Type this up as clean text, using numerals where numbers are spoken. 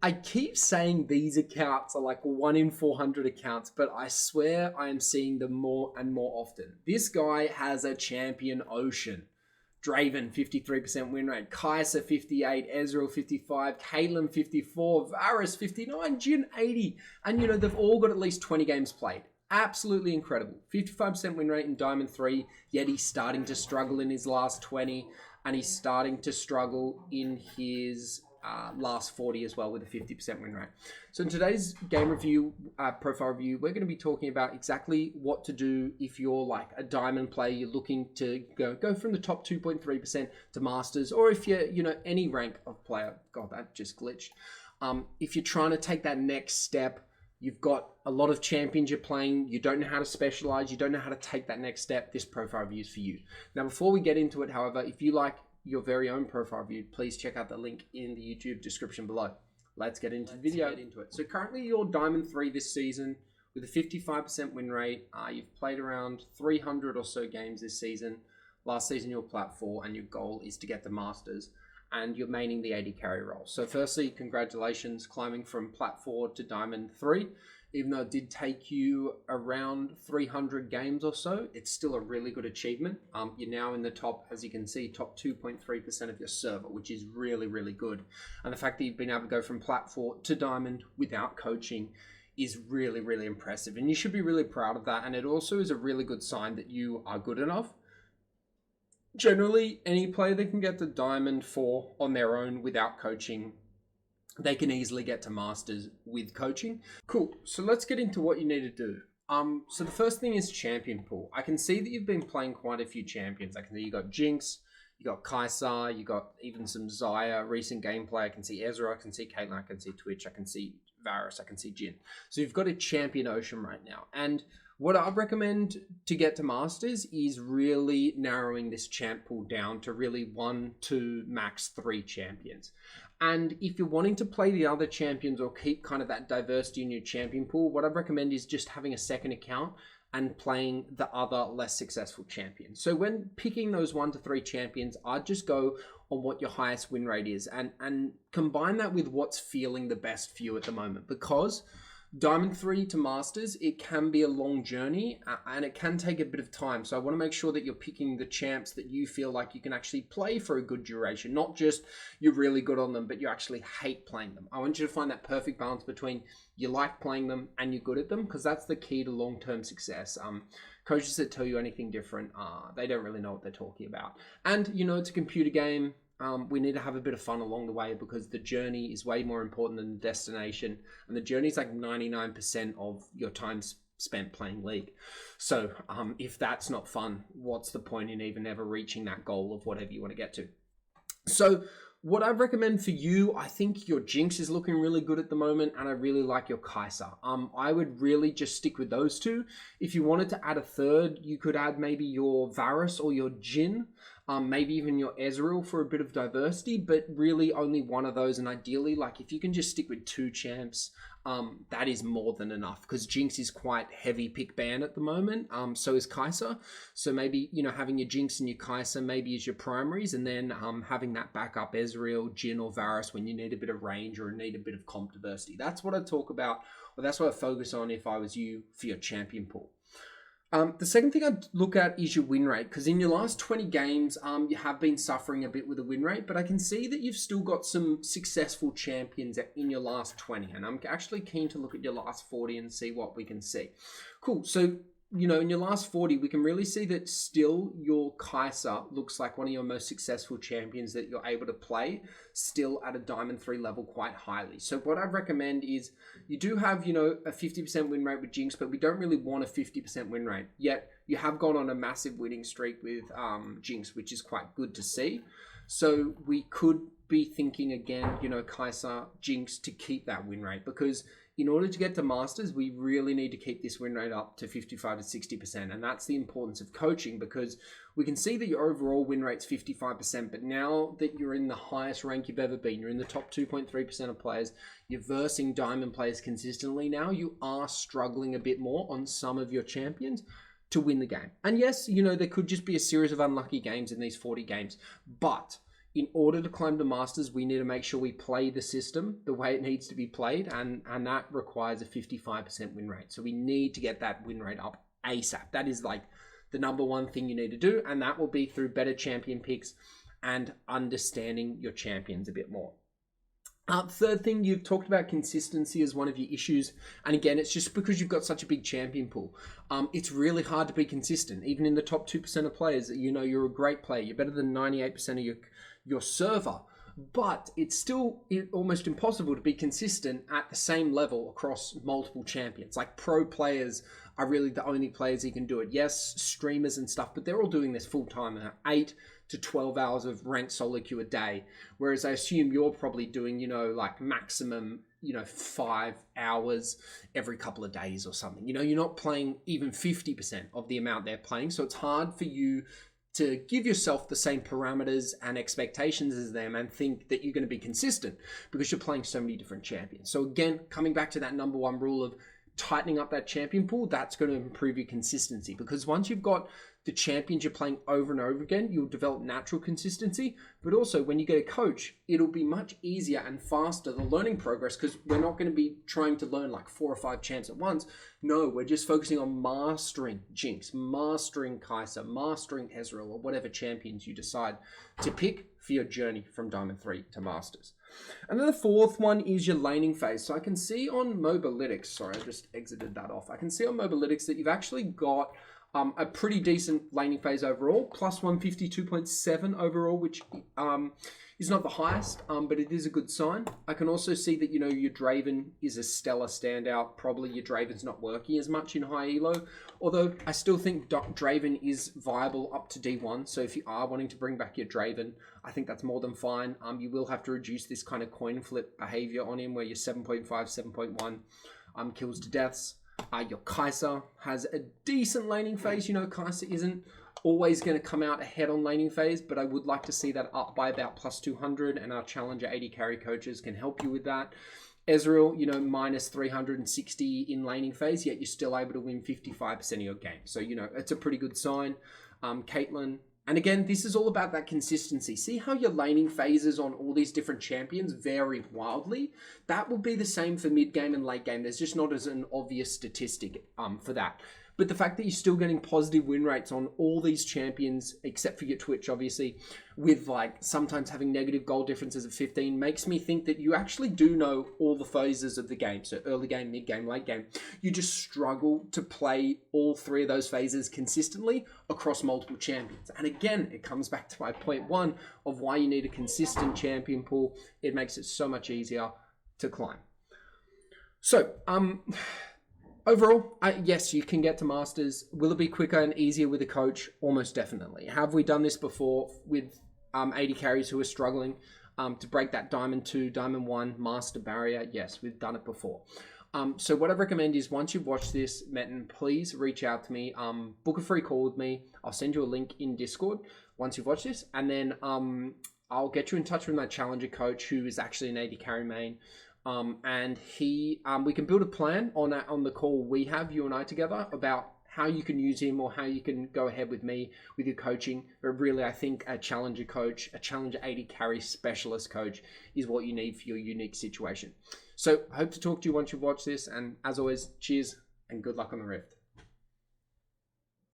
I keep saying these accounts are like 1 in 400 accounts, but I swear I am seeing them more and more often. This guy has a champion ocean. Draven, 53% win rate. Kai'Sa, 58. Ezreal, 55. Caitlyn, 54. Varus, 59. Jhin, 80. And, they've all got at least 20 games played. Absolutely incredible. 55% win rate in Diamond 3, yet he's starting to struggle in his last 20, and he's starting to struggle in his last 40 as well with a 50% win rate. So in today's game review, profile review, we're going to be talking about exactly what to do if you're like a diamond player, you're looking to go from the top 2.3% to masters, or if you're, any rank of player. God, that just glitched. If you're trying to take that next step, you've got a lot of champions you're playing, you don't know how to specialize, you don't know how to take that next step, this profile review is for you. Now, before we get into it, however, if you like your very own profile review, please check out the link in the YouTube description below. Let's get into the video. So currently you're Diamond 3 this season with a 55% win rate. You've played around 300 or so games this season. Last season you were Plat 4, and your goal is to get the Masters, and you're maining the AD carry role. So firstly, congratulations climbing from Plat 4 to Diamond 3. Even though it did take you around 300 games or so, it's still a really good achievement. You're now in the top, as you can see, top 2.3% of your server, which is really, really good. And the fact that you've been able to go from Plat 4 to Diamond without coaching is really, really impressive. And you should be really proud of that. And it also is a really good sign that you are good enough. Generally, any player that can get to Diamond 4 on their own without coaching, they can easily get to Masters with coaching. Cool. So let's get into what you need to do. So the first thing is champion pool. I can see that you've been playing quite a few champions. I can see you got Jinx, you got Kai'Sa, you got even some Xayah, recent gameplay. I can see Ezra, I can see Caitlyn, I can see Twitch, I can see Varus, I can see Jhin. So you've got a champion ocean right now. And what I'd recommend to get to Masters is really narrowing this champ pool down to really 1, 2, max 3 champions. And if you're wanting to play the other champions or keep kind of that diversity in your champion pool, what I'd recommend is just having a second account and playing the other less successful champions. So when picking those 1 to 3 champions, I'd just go on what your highest win rate is and combine that with what's feeling the best for you at the moment, because Diamond 3 to Masters, it can be a long journey and it can take a bit of time. So I want to make sure that you're picking the champs that you feel like you can actually play for a good duration, not just you're really good on them, but you actually hate playing them. I want you to find that perfect balance between you like playing them and you're good at them, because that's the key to long-term success. Coaches that tell you anything different, they don't really know what they're talking about. And, it's a computer game. We need to have a bit of fun along the way, because the journey is way more important than the destination. And the journey is like 99% of your time spent playing League. So if that's not fun, what's the point in even ever reaching that goal of whatever you want to get to? So what I recommend for you, I think your Jinx is looking really good at the moment, and I really like your Kai'Sa. I would really just stick with those two. If you wanted to add a third, you could add maybe your Varus or your Jhin, maybe even your Ezreal for a bit of diversity, but really only one of those. And ideally, like if you can just stick with 2 champs, that is more than enough, because Jinx is quite heavy pick ban at the moment. So is Kai'Sa. So maybe, having your Jinx and your Kai'Sa maybe as your primaries, and then having that backup Ezreal, Jhin or Varus when you need a bit of range or need a bit of comp diversity. That's what I talk about, or that's what I focus on if I was you for your champion pool. The second thing I'd look at is your win rate, because in your last 20 games, you have been suffering a bit with the win rate, but I can see that you've still got some successful champions in your last 20, and I'm actually keen to look at your last 40 and see what we can see. Cool. So, in your last 40, we can really see that still your Kai'Sa looks like one of your most successful champions that you're able to play still at a Diamond 3 level quite highly. So what I'd recommend is you do have, a 50% win rate with Jinx, but we don't really want a 50% win rate. Yet you have gone on a massive winning streak with Jinx, which is quite good to see. So we could be thinking again, Kai'Sa, Jinx to keep that win rate, because in order to get to Masters, we really need to keep this win rate up to 55 to 60%. And that's the importance of coaching, because we can see that your overall win rate's 55%. But now that you're in the highest rank you've ever been, you're in the top 2.3% of players, you're versing Diamond players consistently now, you are struggling a bit more on some of your champions to win the game. And yes, there could just be a series of unlucky games in these 40 games, but in order to climb the Masters, we need to make sure we play the system the way it needs to be played, and that requires a 55% win rate. So we need to get that win rate up ASAP. That is like the number one thing you need to do, and that will be through better champion picks and understanding your champions a bit more. Third thing, you've talked about consistency as one of your issues. And again, it's just because you've got such a big champion pool. It's really hard to be consistent. Even in the top 2% of players, you know, you're a great player. You're better than 98% of your server. But it's still almost impossible to be consistent at the same level across multiple champions. Like pro players are really the only players who can do it. Yes, streamers and stuff, but they're all doing this full time. 8 to 12 hours of ranked solo queue a day. Whereas I assume you're probably doing, you know, like maximum, you know, 5 hours every couple of days or something. You know, you're not playing even 50% of the amount they're playing. So it's hard for you to give yourself the same parameters and expectations as them and think that you're going to be consistent because you're playing so many different champions. So again, coming back to that number one rule of tightening up that champion pool, that's going to improve your consistency, because once you've got the champions you're playing over and over again, you'll develop natural consistency. But also when you get a coach, it'll be much easier and faster, the learning progress, because we're not going to be trying to learn like 4 or 5 champs at once. No, we're just focusing on mastering Jinx, mastering Kai'Sa, mastering Ezreal, or whatever champions you decide to pick for your journey from Diamond 3 to Masters. And then the fourth one is your laning phase. So I can see on Mobalytics, sorry, I just exited that off. I can see on Mobalytics that you've actually got a pretty decent laning phase overall, plus 152.7 overall, which is not the highest, but it is a good sign. I can also see that, you know, your Draven is a stellar standout. Probably your Draven's not working as much in high elo, although I still think Draven is viable up to D1. So if you are wanting to bring back your Draven, I think that's more than fine. You will have to reduce this kind of coin flip behavior on him where you're 7.5, 7.1 kills to deaths. Your Kai'Sa has a decent laning phase. You know, Kai'Sa isn't always going to come out ahead on laning phase, but I would like to see that up by about plus 200, and our Challenger 80 carry coaches can help you with that. Ezreal, you know, minus 360 in laning phase, yet you're still able to win 55% of your game. So, you know, it's a pretty good sign. Caitlyn. And again, this is all about that consistency. See how your laning phases on all these different champions vary wildly? That will be the same for mid game and late game. There's just not as an obvious statistic for that. But the fact that you're still getting positive win rates on all these champions, except for your Twitch, obviously, with like sometimes having negative goal differences of 15, makes me think that you actually do know all the phases of the game. So early game, mid game, late game. You just struggle to play all 3 of those phases consistently across multiple champions. And again, it comes back to my point 1 of why you need a consistent champion pool. It makes it so much easier to climb. So, overall, yes, you can get to Masters. Will it be quicker and easier with a coach? Almost definitely. Have we done this before with 80 carries who are struggling to break that Diamond 2, Diamond 1 Master barrier? Yes, we've done it before. So what I recommend is once you've watched this, Metin, please reach out to me. Book a free call with me. I'll send you a link in Discord once you've watched this. And then I'll get you in touch with my Challenger coach who is actually an 80 carry main. And we can build a plan on the call we have, you and I together, about how you can use him or how you can go ahead with me with your coaching. But really, I think a Challenger coach, a Challenger 80 carry specialist coach is what you need for your unique situation. So I hope to talk to you once you've watched this. And as always, cheers and good luck on the Rift.